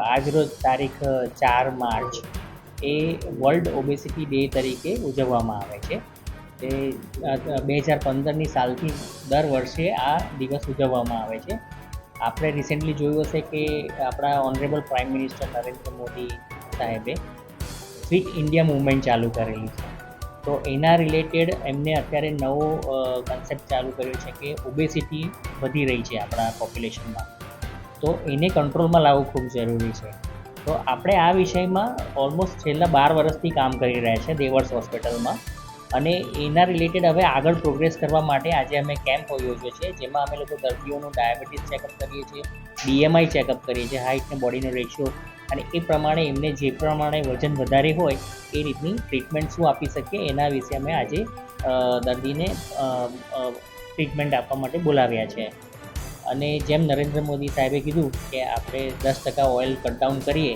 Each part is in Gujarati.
આજરોજ તારીખ 4 માર્ચ એ વર્લ્ડ ઓબેસિટી ડે તરીકે ઉજવવામાં આવે છે. તે 2015ની સાલથી દર વર્ષે આ દિવસ ઉજવવામાં આવે છે. આપણે રિસેન્ટલી જોયું હશે કે આપણા honourable prime minister Narendra Modi સાહેબે ફિટ ઇન્ડિયા મૂવમેન્ટ ચાલુ કરેલી છે. તો એના રિલેટેડ એમને અત્યારે નવો કન્સેપ્ટ ચાલુ કર્યો છે કે ઓબેસિટી વધી રહી છે આપણા પોપ્યુલેશનમાં, તો એને કંટ્રોલમાં લાવવું ખૂબ જરૂરી છે. તો આપણે આ વિષયમાં ઓલમોસ્ટ છેલ્લા 12 વર્ષથી કામ કરી રહ્યા છે દેવર્સ હોસ્પિટલમાં, અને એના રિલેટેડ હવે આગળ પ્રોગ્રેસ કરવા માટે આજે અમે કેમ્પ યોજ્યો છે, જેમાં અમે લોકો દર્દીઓનું ડાયાબિટીસ ચેકઅપ કરીએ છીએ, BMI ચેકઅપ કરીએ છીએ, હાઇટ ને બોડીનો રેશિયો, અને એ પ્રમાણે એમને જે પ્રમાણે વજન વધારે હોય એ રીતની ટ્રીટમેન્ટ શું આપી શકીએ એના વિશે અમે આજે દર્દીને ટ્રીટમેન્ટ આપવા માટે બોલાવ્યા છે. અને જેમ નરેન્દ્ર મોદી સાહેબે કીધું કે આપણે 10% ઓઇલ કટ ડાઉન કરીએ,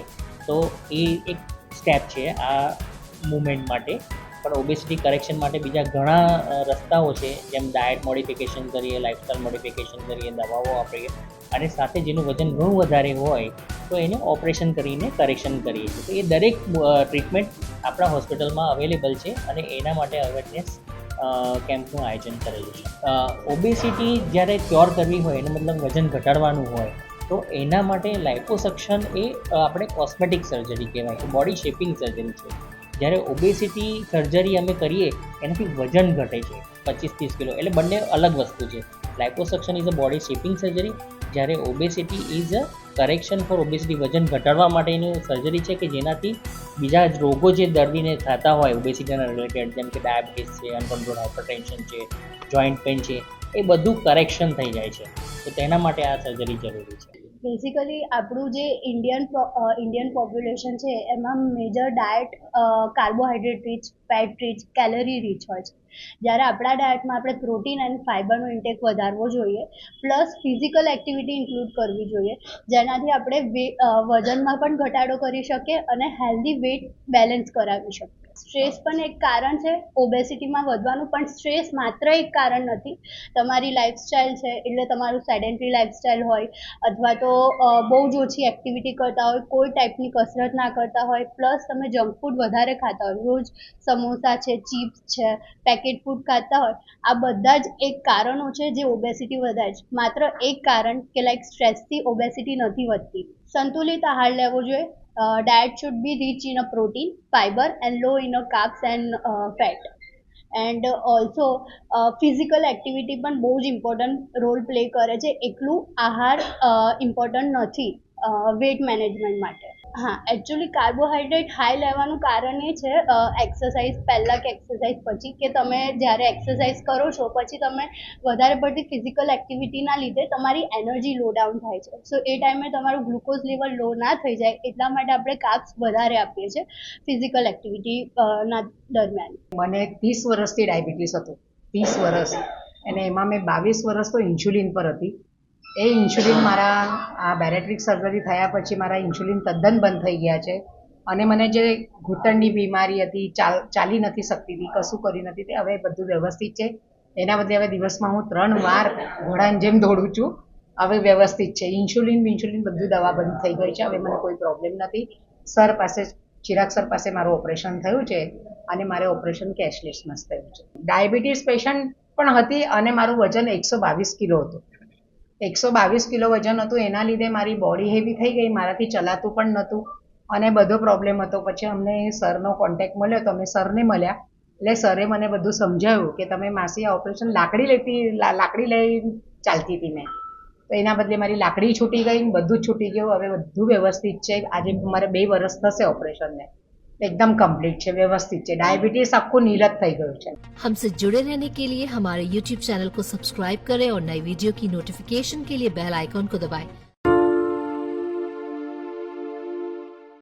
તો એ એક સ્ટેપ છે આ મૂવમેન્ટ માટે. પણ ઓબેસિટી કરેક્શન માટે બીજા ઘણા રસ્તાઓ છે, જેમ ડાયટ મોડિફિકેશન કરીએ, લાઇફસ્ટાઇલ મોડિફિકેશન કરીએ, દવાઓ વાપરીએ, અને સાથે જેનું વજન ઘણું વધારે હોય તો એને ઓપરેશન કરીને કરેક્શન કરીએ છીએ. તો એ દરેક ટ્રીટમેન્ટ આપણા હોસ્પિટલમાં અવેલેબલ છે, અને એના માટે અવેરનેસ કેમ્પનું આયોજન કરેલું છે. ઓબેસિટી જ્યારે ક્યોર કરવી હોય, એનો મતલબ વજન ઘટાડવાનું હોય, તો એના માટે લાઇપોસક્શન એ આપણે કોસ્મેટિક સર્જરી કહેવાય છે, બોડી શેપિંગ સર્જરી છે. જ્યારે ઓબેસિટી સર્જરી અમે કરીએ એનાથી વજન ઘટે છે 25-30 કિલો, એટલે બંને અલગ વસ્તુ છે. Liposuction is a body shaping surgery, જ્યારે obesity is a correction for obesity, વજન ઘટાડવા માટેની સર્જરી છે કે જેનાથી બીજા રોગો જે દર્દીને થતા હોય ઓબેસિટીના રિલેટેડ, જેમ કે ડાયાબિટીસ છે, અનકન્ટ્રોલ હાઇપરટેન્શન છે, જોઈન્ટ પેઇન છે, એ બધું કરેક્શન થઈ જાય છે. તો તેના માટે આ સર્જરી જરૂરી છે. બેઝિકલી આપણું જે ઇન્ડિયન પોપ્યુલેશન છે એમાં major diet carbohydrate rich, fat rich, calorie rich હોય છે. જ્યારે આપણા ડાયટમાં આપણે પ્રોટીન અને ફાઇબરનો ઇન્ટેક વધારવો જોઈએ, પ્લસ ફિઝિકલ એક્ટિવિટી ઇન્ક્લુડ કરવી જોઈએ, જેનાથી આપણે વજનમાં પણ ઘટાડો કરી શકીએ અને હેલ્ધી વેટ બેલેન્સ કરાવી શકીએ. સ્ટ્રેસ પણ એક કારણ છે ઓબેસિટીમાં વધવાનું, પણ સ્ટ્રેસ માત્ર એક કારણ નથી. તમારી લાઇફસ્ટાઇલ છે, એટલે તમારું સેડેન્ટરી લાઇફસ્ટાઇલ હોય, અથવા તો બહુ જ ઓછી એક્ટિવિટી કરતા હોય, કોઈ ટાઈપની કસરત ના કરતા હોય, પ્લસ તમે જંક ફૂડ વધારે ખાતા હોય, રોજ સમોસા છે, ચિપ્સ છે, પેકેટ ફૂડ ખાતા હોય, આ બધા જ એક કારણો છે જે ઓબેસિટી વધારે છે. માત્ર એક કારણ કે લાઈક સ્ટ્રેસથી ઓબેસિટી નથી વધતી. સંતુલિત આહાર લેવો જોઈએ. Diet should be rich in a protein, fiber and low in a carbs and fat. And also physical activity પણ બહુ જ ઇમ્પોર્ટન્ટ રોલ પ્લે કરે છે. એકલું આહાર ઇમ્પોર્ટન્ટ નથી વેટ મેનેજમેન્ટ માટે. હા, એકચ્યુઅલી કાર્બોહાઈડ્રેટ હાઈ લેવાનું કારણ એ છે એક્સરસાઇઝ પહેલાં કે એક્સરસાઇઝ પછી, કે તમે જ્યારે એક્સરસાઇઝ કરો છો પછી તમે વધારે પડતી ફિઝિકલ એક્ટિવિટીના લીધે તમારી એનર્જી લો ડાઉન થાય છે. સો એ ટાઈમે તમારું ગ્લુકોઝ લેવલ લો ના થઈ જાય, એટલા માટે આપણે કાર્બ્સ વધારે આપીએ છીએ ફિઝિકલ એક્ટિવિટી ના દરમિયાન. મને 30 વર્ષથી ડાયાબિટીસ હતું, 30 વર્ષ, અને એમાં મેં 22 વર્ષ તો ઇન્સ્યુલિન પર હતી. એ ઇન્સ્યુલિન મારા આ બેરેટ્રિક સર્જરી થયા પછી મારા ઇન્સ્યુલિન તદ્દન બંધ થઈ ગયા છે. અને મને જે ઘૂંટણની બીમારી હતી, ચાલી નથી શકતી હતી, કશું કરી નથી તે હવે બધું વ્યવસ્થિત છે. એના બદલે હવે દિવસમાં હું 3 વાર ઘોડાની જેમ દોડું છું. હવે વ્યવસ્થિત છે. ઇન્સ્યુલિન બધું દવા બંધ થઈ ગઈ છે. હવે મને કોઈ પ્રોબ્લેમ નથી. સર પાસે, ચિરાગ સર પાસે મારું ઓપરેશન થયું છે, અને મારે ઓપરેશન કેશલેસમાં જ થયું છે. ડાયાબિટીસ પેશન્ટ પણ હતી, અને મારું વજન 122 કિલો હતું. 122 કિલો વજન હતું, એના લીધે મારી બોડી હેવી થઈ ગઈ, મારાથી ચલાતું પણ નહોતું, અને બધો પ્રોબ્લેમ હતો. પછી અમને સરનો કોન્ટેક્ટ મળ્યો, તો અમે સરને મળ્યા, એટલે સરે મને બધું સમજાવ્યું કે તમે માસી આ ઓપરેશન લાકડી લઈ ચાલતી હતી મેં, તો એના બદલે મારી લાકડી છૂટી ગઈ, બધું જ છૂટી ગયું. હવે બધું વ્યવસ્થિત છે. આજે મારે 2 વર્ષ થશે ઓપરેશનને, एकदम कंप्लीट है, व्यवस्थित है. डायबिटीज आपको नीलत થઈ ગયું છે. हमसे जुड़े रहने के लिए हमारे YouTube चैनल को सब्सक्राइब करें और नई वीडियो की नोटिफिकेशन के लिए बेल आइकॉन को दबाएं